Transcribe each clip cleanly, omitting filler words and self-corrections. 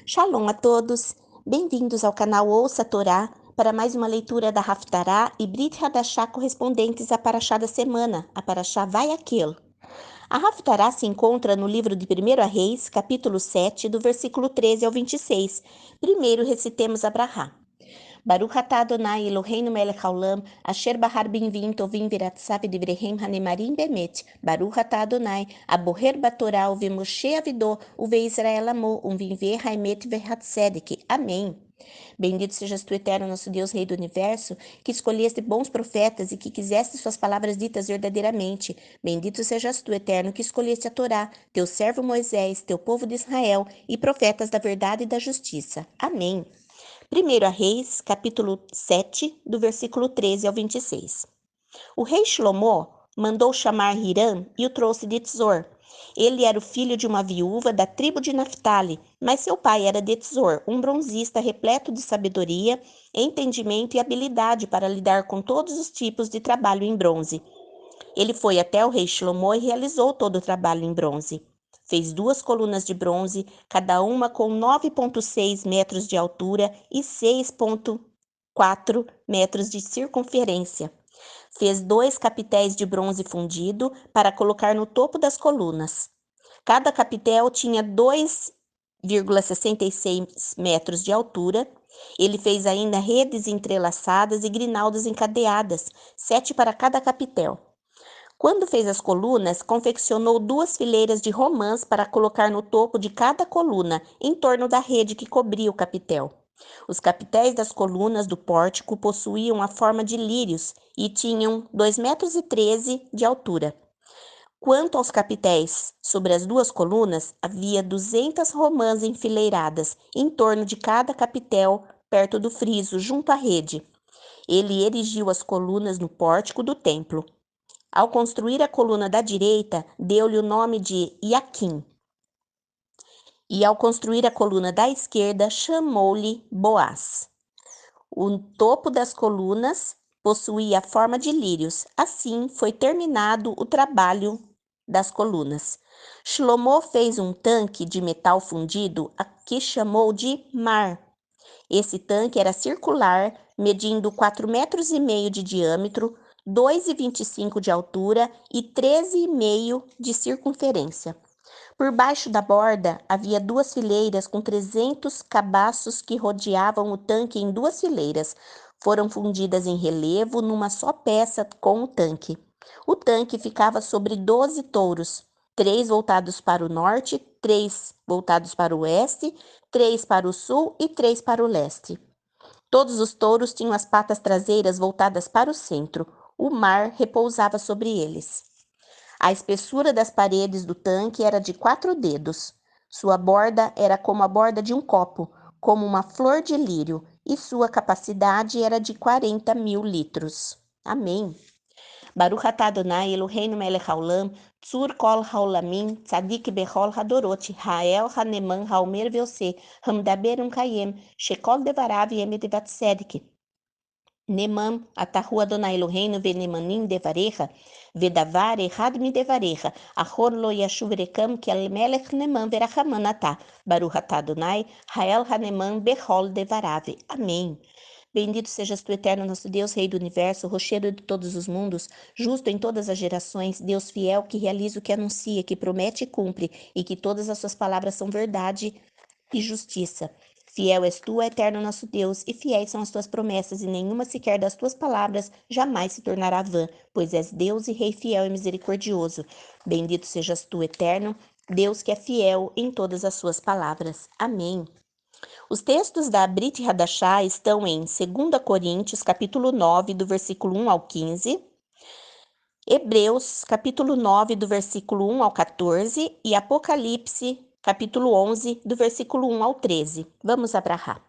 Shalom a todos, bem-vindos ao canal Ouça a Torá para mais uma leitura da Haftará e Brit Hadashá correspondentes à Parashá da semana, a Parashá Vai Aquel. A Haftará se encontra no livro de 1 Reis, capítulo 7, do versículo 13 ao 26. Primeiro recitemos a Brahá. Baruch atah Adonai Eloheinu melech haolam, asher bahar binvim tovim viratzav divrehem hanemarim bemet. Baruch atah Adonai, aboher batorá uvemoshe avidô, uveisrael amô, umvinver haimet verhatzedek. Amém. Bendito sejas tu, eterno nosso Deus, Rei do Universo, que escolheste bons profetas e que quiseste suas palavras ditas verdadeiramente. Bendito sejas tu, eterno, que escolheste a Torá, teu servo Moisés, teu povo de Israel e profetas da verdade e da justiça. Amém. 1 Reis, capítulo 7, do versículo 13 ao 26. O rei Shlomo mandou chamar Hiram e o trouxe de Tzor. Ele era o filho de uma viúva da tribo de Naphtali, mas seu pai era de Tzor, um bronzista repleto de sabedoria, entendimento e habilidade para lidar com todos os tipos de trabalho em bronze. Ele foi até o rei Shlomo e realizou todo o trabalho em bronze. Fez 2 colunas de bronze, cada uma com 9,6 metros de altura e 6,4 metros de circunferência. Fez 2 capitéis de bronze fundido para colocar no topo das colunas. Cada capitel tinha 2,66 metros de altura. Ele fez ainda redes entrelaçadas e grinaldas encadeadas, 7 para cada capitel. Quando fez as colunas, confeccionou 2 fileiras de romãs para colocar no topo de cada coluna, em torno da rede que cobria o capitel. Os capitéis das colunas do pórtico possuíam a forma de lírios e tinham 2,13 metros de altura. Quanto aos capitéis, sobre as 2 colunas havia 200 romãs enfileiradas, em torno de cada capitel, perto do friso, junto à rede. Ele erigiu as colunas no pórtico do templo. Ao construir a coluna da direita, deu-lhe o nome de Iaquim. E ao construir a coluna da esquerda, chamou-lhe Boaz. O topo das colunas possuía a forma de lírios. Assim foi terminado o trabalho das colunas. Shlomo fez um tanque de metal fundido, que chamou de Mar. Esse tanque era circular, medindo 4,5 metros de diâmetro, 2,25 de altura e 13,5 de circunferência. Por baixo da borda havia 2 fileiras com 300 cabaços que rodeavam o tanque em 2 fileiras. Foram fundidas em relevo numa só peça com o tanque. O tanque ficava sobre 12 touros, 3 voltados para o norte, 3 voltados para o oeste, 3 para o sul e 3 para o leste. Todos os touros tinham as patas traseiras voltadas para o centro. O mar repousava sobre eles. A espessura das paredes do tanque era de 4 dedos. Sua borda era como a borda de um copo, como uma flor de lírio, e sua capacidade era de 40.000 litros. Amém. Baruch atah Adonai Eloheinu melech haolam, tzur kol haolamim, tzadik bechol hadorot, hael haneman haomer veose, hamdaber kayem, shekol devarav yemet vatzedik. Nemam atahu Adonai Eloheinu venemanim devarecha, vedavar errad mi devarecha, ahor lo yashuv rekam que al melech nemam verachaman atah, Baruch atah Adonai, hael haneman bechol devarave. Amém. Bendito sejas tu, eterno nosso Deus, Rei do Universo, rochedo de todos os mundos, justo em todas as gerações, Deus fiel que realiza o que anuncia, que promete e cumpre, e que todas as suas palavras são verdade e justiça. Fiel és tu, eterno nosso Deus, e fiéis são as tuas promessas, e nenhuma sequer das tuas palavras jamais se tornará vã, pois és Deus e Rei fiel e misericordioso. Bendito sejas tu, eterno, Deus que é fiel em todas as suas palavras. Amém. Os textos da Brit Hadashá estão em 2 Coríntios, capítulo 9, do versículo 1 ao 15, Hebreus, capítulo 9, do versículo 1 ao 14 e Apocalipse, capítulo 11, do versículo 1 ao 13. Vamos abrahar.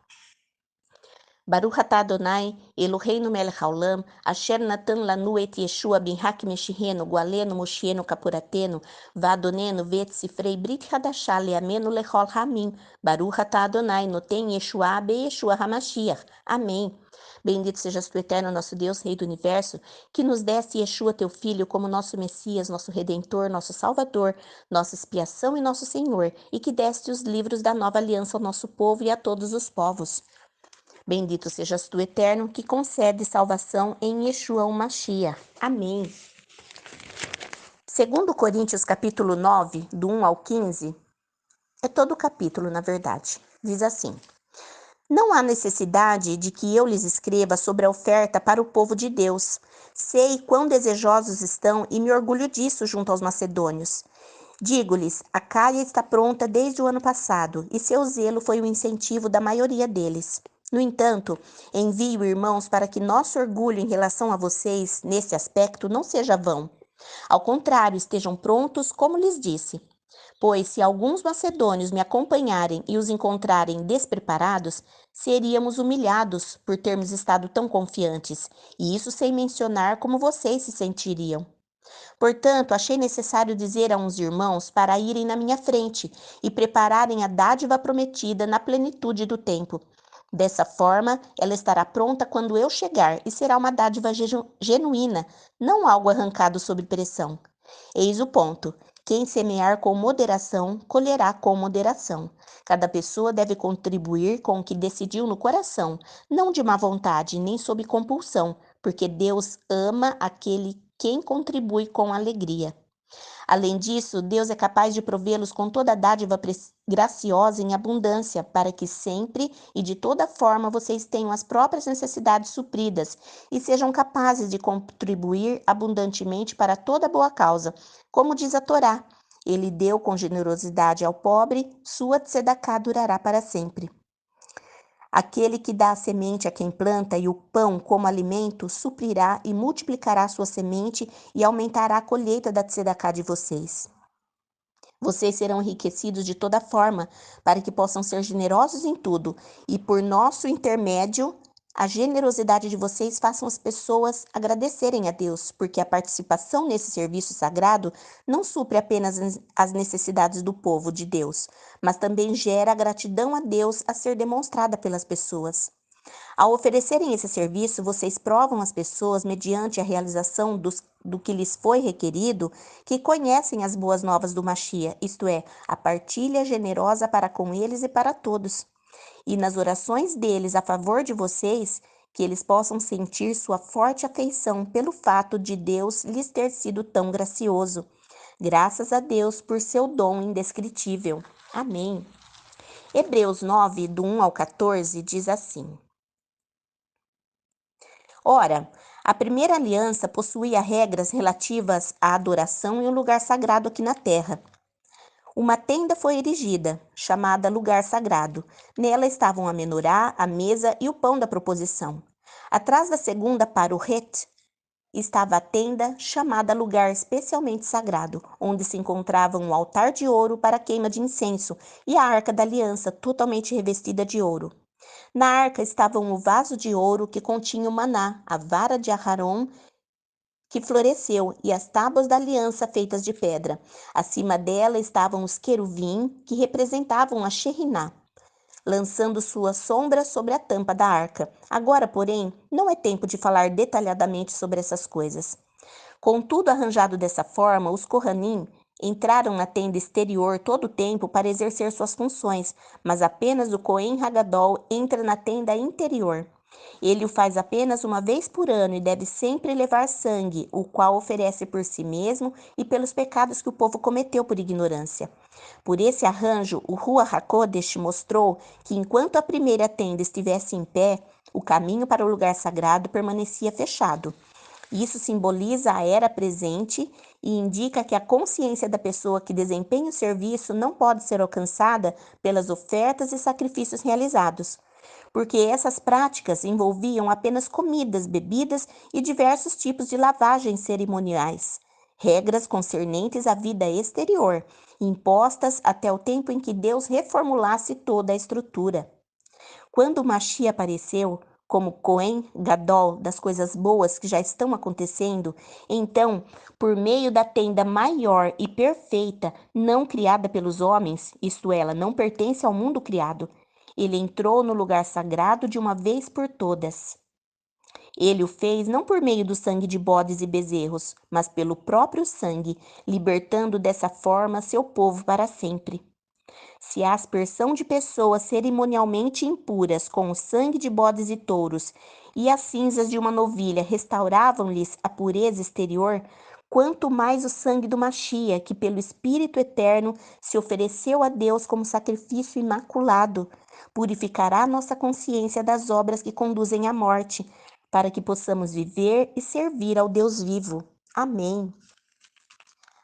Baruch atah Adonai, Eloheinu melech haolam, asher natan lanu et Yeshua ben hak meshihenu, gualenu moshienu kapuratenu, vadonenu vet sifrei brit hadashah leamenu lechol hamim, Baruch atah Adonai, noten Yeshua be Yeshua hamashiach. Amém. Bendito sejas tu, eterno nosso Deus, Rei do Universo, que nos deste Yeshua, teu Filho, como nosso Messias, nosso Redentor, nosso Salvador, nossa expiação e nosso Senhor, e que deste os livros da nova aliança ao nosso povo e a todos os povos. Bendito sejas tu, eterno, que concede salvação em Yeshua o Mashiach. Amém. Segundo Coríntios capítulo 9, do 1 ao 15, é todo o capítulo, na verdade. Diz assim: Não há necessidade de que eu lhes escreva sobre a oferta para o povo de Deus. Sei quão desejosos estão e me orgulho disso junto aos macedônios. Digo-lhes, a Caia está pronta desde o ano passado, e seu zelo foi o incentivo da maioria deles. No entanto, envio irmãos para que nosso orgulho em relação a vocês, nesse aspecto, não seja vão. Ao contrário, estejam prontos, como lhes disse. Pois se alguns macedônios me acompanharem e os encontrarem despreparados, seríamos humilhados por termos estado tão confiantes, e isso sem mencionar como vocês se sentiriam. Portanto, achei necessário dizer a uns irmãos para irem na minha frente e prepararem a dádiva prometida na plenitude do tempo. Dessa forma, ela estará pronta quando eu chegar e será uma dádiva genuína, não algo arrancado sob pressão. Eis o ponto. Quem semear com moderação, colherá com moderação. Cada pessoa deve contribuir com o que decidiu no coração, não de má vontade, nem sob compulsão, porque Deus ama aquele quem contribui com alegria. Além disso, Deus é capaz de provê-los com toda dádiva graciosa em abundância, para que sempre e de toda forma vocês tenham as próprias necessidades supridas e sejam capazes de contribuir abundantemente para toda boa causa. Como diz a Torá, ele deu com generosidade ao pobre, sua tzedaká durará para sempre. Aquele que dá a semente a quem planta e o pão como alimento, suprirá e multiplicará sua semente e aumentará a colheita da tzedaká de vocês. Vocês serão enriquecidos de toda forma, para que possam ser generosos em tudo, e por nosso intermédio, a generosidade de vocês façam as pessoas agradecerem a Deus, porque a participação nesse serviço sagrado não supre apenas as necessidades do povo de Deus, mas também gera a gratidão a Deus a ser demonstrada pelas pessoas. Ao oferecerem esse serviço, vocês provam às pessoas, mediante a realização do que lhes foi requerido, que conhecem as boas novas do Mashiach, isto é, a partilha generosa para com eles e para todos. E nas orações deles a favor de vocês, que eles possam sentir sua forte afeição pelo fato de Deus lhes ter sido tão gracioso. Graças a Deus por seu dom indescritível. Amém. Hebreus 9, do 1 ao 14, diz assim: Ora, a primeira aliança possuía regras relativas à adoração em um lugar sagrado aqui na terra. Uma tenda foi erigida, chamada lugar sagrado. Nela estavam a menorá, a mesa e o pão da proposição. Atrás da segunda paruhet estava a tenda, chamada lugar especialmente sagrado, onde se encontravam um altar de ouro para a queima de incenso e a arca da aliança, totalmente revestida de ouro. Na arca estavam o vaso de ouro que continha o maná, a vara de Aharon que floresceu e as tábuas da aliança feitas de pedra. Acima dela estavam os queruvim que representavam a Sheriná, lançando sua sombra sobre a tampa da arca. Agora, porém, não é tempo de falar detalhadamente sobre essas coisas. Com tudo arranjado dessa forma, os Kohanim entraram na tenda exterior todo o tempo para exercer suas funções, mas apenas o Cohen Hagadol entra na tenda interior. Ele o faz apenas uma vez por ano e deve sempre levar sangue, o qual oferece por si mesmo e pelos pecados que o povo cometeu por ignorância. Por esse arranjo, o Ruach HaKodesh mostrou que enquanto a primeira tenda estivesse em pé, o caminho para o lugar sagrado permanecia fechado. Isso simboliza a era presente e indica que a consciência da pessoa que desempenha o serviço não pode ser alcançada pelas ofertas e sacrifícios realizados, porque essas práticas envolviam apenas comidas, bebidas e diversos tipos de lavagens cerimoniais, regras concernentes à vida exterior, impostas até o tempo em que Deus reformulasse toda a estrutura. Quando o Mashiach apareceu, como Cohen Gadol, das coisas boas que já estão acontecendo, então, por meio da tenda maior e perfeita, não criada pelos homens, isto é, ela não pertence ao mundo criado, ele entrou no lugar sagrado de uma vez por todas. Ele o fez não por meio do sangue de bodes e bezerros, mas pelo próprio sangue, libertando dessa forma seu povo para sempre. Se a aspersão de pessoas cerimonialmente impuras com o sangue de bodes e touros e as cinzas de uma novilha restauravam-lhes a pureza exterior, quanto mais o sangue do Machia, que pelo Espírito Eterno se ofereceu a Deus como sacrifício imaculado, purificará nossa consciência das obras que conduzem à morte, para que possamos viver e servir ao Deus vivo. Amém.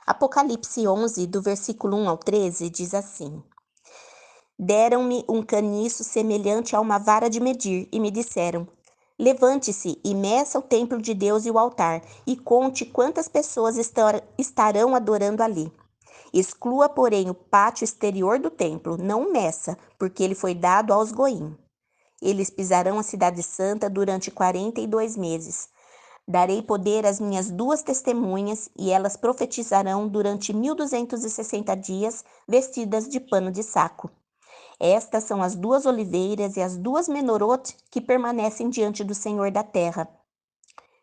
Apocalipse 11, do versículo 1 ao 13, diz assim: Deram-me um caniço semelhante a uma vara de medir, e me disseram: Levante-se e meça o templo de Deus e o altar, e conte quantas pessoas estarão adorando ali. Exclua, porém, o pátio exterior do templo, não meça, porque ele foi dado aos goim. Eles pisarão a cidade santa durante 42 meses. Darei poder às minhas duas testemunhas, e elas profetizarão durante 1260 dias, vestidas de pano de saco. Estas são as duas oliveiras e as duas menorote que permanecem diante do Senhor da terra.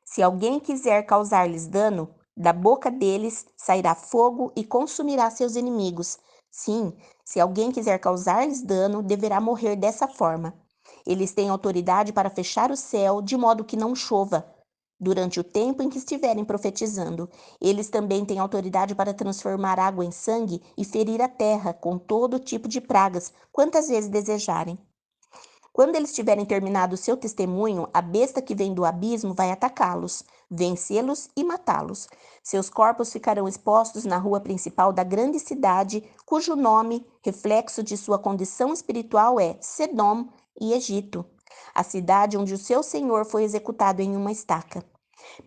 Se alguém quiser causar-lhes dano, da boca deles sairá fogo e consumirá seus inimigos. Sim, se alguém quiser causar-lhes dano, deverá morrer dessa forma. Eles têm autoridade para fechar o céu de modo que não chova durante o tempo em que estiverem profetizando. Eles também têm autoridade para transformar água em sangue e ferir a terra com todo tipo de pragas, quantas vezes desejarem. Quando eles tiverem terminado o seu testemunho, a besta que vem do abismo vai atacá-los, vencê-los e matá-los. Seus corpos ficarão expostos na rua principal da grande cidade, cujo nome, reflexo de sua condição espiritual, é Sedom e Egito, a cidade onde o seu senhor foi executado em uma estaca.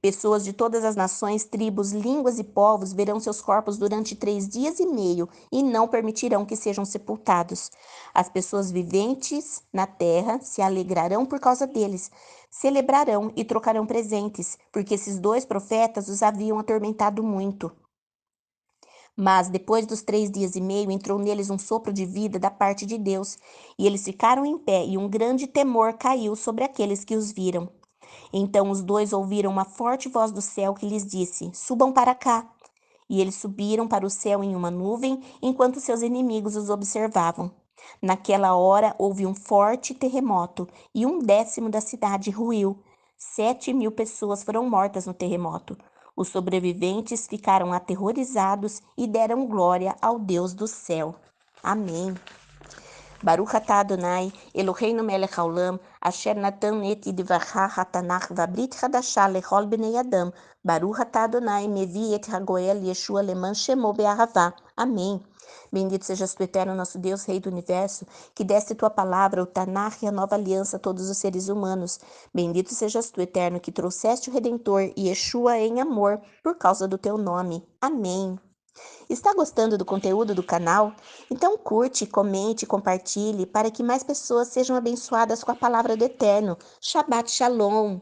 Pessoas de todas as nações, tribos, línguas e povos verão seus corpos durante 3 dias e meio e não permitirão que sejam sepultados. As pessoas viventes na terra se alegrarão por causa deles, celebrarão e trocarão presentes, porque esses dois profetas os haviam atormentado muito. Mas depois dos 3 dias e meio entrou neles um sopro de vida da parte de Deus, e eles ficaram em pé, e um grande temor caiu sobre aqueles que os viram. Então os dois ouviram uma forte voz do céu que lhes disse: Subam para cá. E eles subiram para o céu em uma nuvem, enquanto seus inimigos os observavam. Naquela hora houve um forte terremoto, e 1/10 da cidade ruiu. 7.000 pessoas foram mortas no terremoto. Os sobreviventes ficaram aterrorizados e deram glória ao Deus do céu. Amém. Baruch atah Adonai, Eloheinu melech haolam, asher natan et idvarcha hatanach vabrit hadashah lechol bnei Adam. Baruch atah Adonai, mevi et hagoel Yeshua leman shemo be'ahavá. Amém. Bendito sejas tu, eterno nosso Deus, Rei do Universo, que deste tua palavra, o Tanakh e a nova aliança a todos os seres humanos. Bendito sejas tu, eterno, que trouxeste o Redentor e Yeshua em amor por causa do teu nome. Amém. Está gostando do conteúdo do canal? Então curte, comente, compartilhe para que mais pessoas sejam abençoadas com a palavra do Eterno. Shabbat Shalom!